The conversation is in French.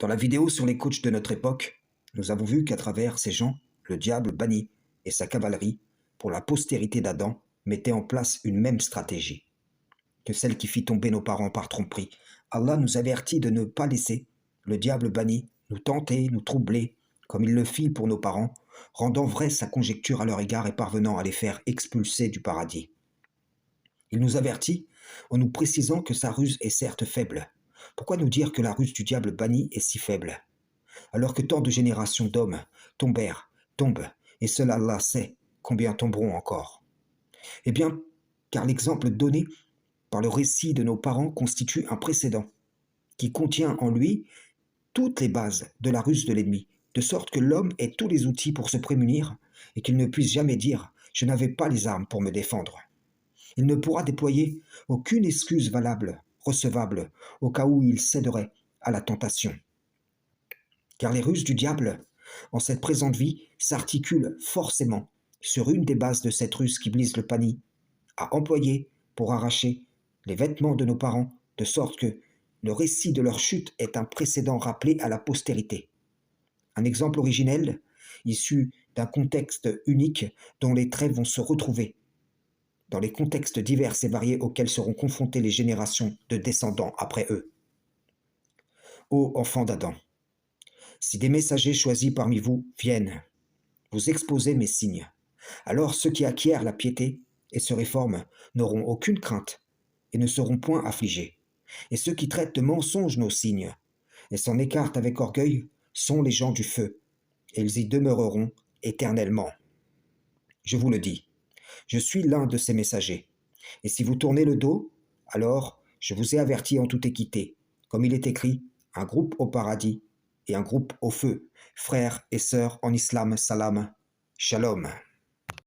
Dans la vidéo sur les coachs de notre époque, nous avons vu qu'à travers ces gens, le diable banni et sa cavalerie, pour la postérité d'Adam, mettaient en place une même stratégie que celle qui fit tomber nos parents par tromperie. Allah nous avertit de ne pas laisser le diable banni nous tenter, nous troubler, comme il le fit pour nos parents, rendant vraie sa conjecture à leur égard et parvenant à les faire expulser du paradis. Il nous avertit en nous précisant que sa ruse est certes faible. Pourquoi nous dire que la ruse du diable banni est si faible, alors que tant de générations d'hommes tombent, et seul Allah sait combien tomberont encore? Eh bien, car l'exemple donné par le récit de nos parents constitue un précédent qui contient en lui toutes les bases de la ruse de l'ennemi, de sorte que l'homme ait tous les outils pour se prémunir et qu'il ne puisse jamais dire « je n'avais pas les armes pour me défendre ». Il ne pourra déployer aucune excuse valable, recevable, au cas où il céderait à la tentation. Car les ruses du diable, en cette présente vie, s'articulent forcément sur une des bases de cette ruse qu'Iblis le Pani a employée pour arracher les vêtements de nos parents, de sorte que le récit de leur chute est un précédent rappelé à la postérité. Un exemple originel, issu d'un contexte unique dont les traits vont se retrouver dans les contextes divers et variés auxquels seront confrontées les générations de descendants après eux. Ô enfants d'Adam, si des messagers choisis parmi vous viennent vous exposer mes signes, alors ceux qui acquièrent la piété et se réforment n'auront aucune crainte et ne seront point affligés. Et ceux qui traitent de mensonges nos signes et s'en écartent avec orgueil sont les gens du feu, et ils y demeureront éternellement. Je vous le dis, je suis l'un de ces messagers, et si vous tournez le dos, alors je vous ai averti en toute équité, comme il est écrit, un groupe au paradis et un groupe au feu, frères et sœurs en islam, salam, shalom.